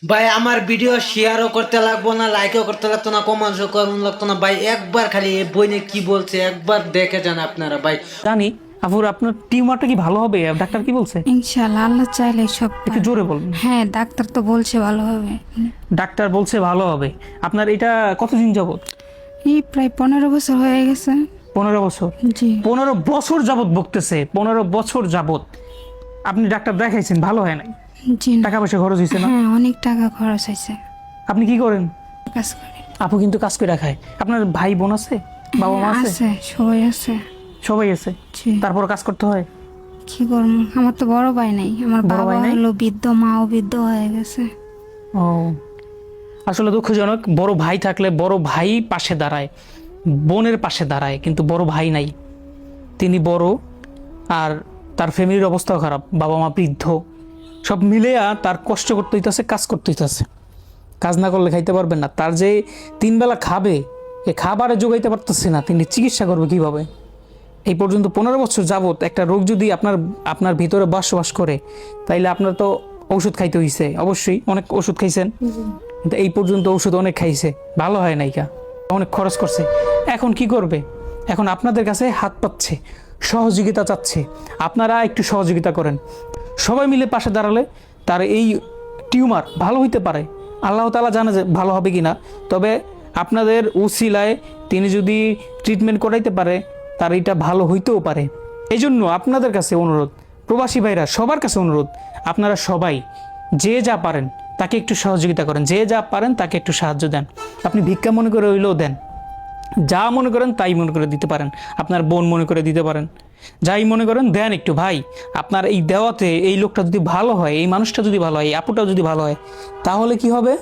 ভাই আমার ভিডিও শেয়ারও করতে লাগবো না, লাইকও করতে লাগতো না, কমেন্টও করুন লাগতো না ভাই। একবার খালি এই বইনে কি বলছে একবার দেখে যান আপনারা ভাই। জানি আপুর আপনার টিউমারটা কি ভালো হবে, ডাক্তার কি বলছে? ইনশাআল্লাহ আল্লাহ চাইলে সব একটু জোরে বলুন। হ্যাঁ, ডাক্তার তো বলছে ভালো হবে। ডাক্তার বলছে ভালো হবে। আপনার এটা কতদিন যাবত? এই প্রায় 15 বছর হয়ে গেছে। 15 বছর? জি 15 বছর যাবত ভুগতেছে, 15 বছর যাবত। আপনি ডাক্তার দেখাইছেন, ভালো হয় নাই? জি না। টাকা পয়সা খরচ হয়েছে না? হ্যাঁ, অনেক টাকা খরচ হয়েছে। আপনি কি করেন? কাজ করি। আপু কিন্তু কাজ করে খায়। আপনার ভাই বোন আছে, বাবা মা আছে? আছে, সবাই আছে। সবাই আছে, জি তারপর কাজ করতে হয়। কি করবো, আমার তো বড় ভাই নাই। আমার বড় বাবা ভাই নাই? হলো বৃদ্ধ, মাও বৃদ্ধ হয়ে গেছে। ও, আসলে দুঃখজনক। বড় ভাই থাকলে বড় ভাই পাশে দাঁড়ায়, বোনের পাশে দাঁড়ায়, কিন্তু বড় ভাই নাই। তিনি বড়, আর তার ফ্যামিলির অবস্থাও খারাপ, বাবা মা বৃদ্ধ, সব মিলেয়া তার কষ্ট করতে হইতেছে, কাজ করতে হইতেছে। কাজ না করলে খাইতে পারবেন না। তার যে 3 বেলা খাবে, এ খাবারে যোগাইতে পারতেছে না, তিনি চিকিৎসা করবে কিভাবে? এই পর্যন্ত 15 বছর যাবত একটা রোগ যদি আপনার ভিতরে বসবাস করে, তাইলে আপনার তো ওষুধ খাইতে হইছে, অবশ্যই অনেক ওষুধ খাইছেন, কিন্তু এই পর্যন্ত ওষুধ অনেক খাইছে, ভালো হয় নাই, অনেক খরচ করছে। এখন কি করবে? এখন আপনাদের কাছে হাত পাচ্ছে, সহযোগিতা চাচ্ছে। আপনারা একটু সহযোগিতা করেন। সবাই মিলে পাশে দাঁড়ালে তার এই টিউমার ভালো হইতে পারে। আল্লাহ তাআলা জানে যে ভালো হবে কি না, তবে আপনাদের উসিলায় তিনি যদি ট্রিটমেন্ট করাইতে পারে, তার এটা ভালো হইতেও পারে। এই জন্য আপনাদের কাছে অনুরোধ, প্রবাসী ভাইরা সবার কাছে অনুরোধ, আপনারা সবাই যে যা পারেন তাকে একটু সহযোগিতা করেন, যে যা পারেন তাকে একটু সাহায্য দেন। আপনি ভিক্ষা মনে করে হইলেও দেন, যা মনে করেন তাই মনে করে দিতে পারেন। আপনার বোন মনে করে দিতে পারেন, যাই মনে করেন দেন একটু। ভাই, আপনার এই দেওয়াতে এই লোকটা যদি ভালো হয়, এই মানুষটা যদি ভালো হয়, এই আপুটাও যদি ভালো হয়, তাহলে কি হবে?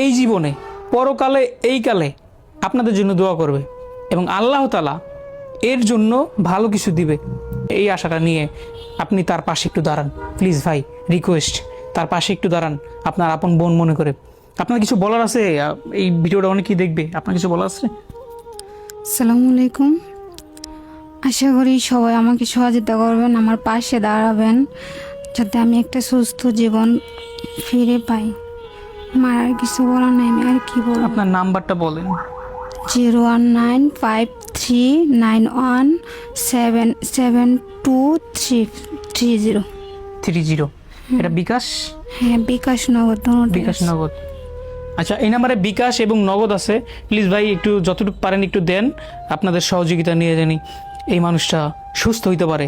এই জীবনে, পরকালে, এই কালে আপনাদের জন্য দোয়া করবে এবং আল্লাহ তাআলা এর জন্য ভালো কিছু দিবে, এই আশাটা নিয়ে আপনি তার পাশে একটু দাঁড়ান। প্লিজ ভাই, রিকোয়েস্ট, তার পাশে একটু দাঁড়ান, আপনার আপন বোন মনে করে। আপনার কিছু বলার আছে? এই ভিডিওটা অনেকেই দেখবে, আপনার কিছু বলার আছে? আসসালামু আলাইকুম। আশা করি সবাই আমাকে সহযোগিতা করবেন, আমার পাশে দাঁড়াবেন, যাতে আমি একটা সুস্থ জীবন ফিরে পাই। আমার আর কিছু বলার নাই, আমি আর কি বলবো। আপনার নাম্বারটা বলেন। 01953977230। 30। এটা বিকাশ? হ্যাঁ, বিকাশ নগদ, দুটোই বিকাশ আছে। নগদ। আচ্ছা, এই নাম্বারে বিকাশ এবং নগদ আছে। প্লিজ ভাই, একটু যতটুকু পারেন একটু দেন, আপনাদের সহযোগিতা নিয়ে জানি এই মানুষটা সুস্থ হইতে পারে।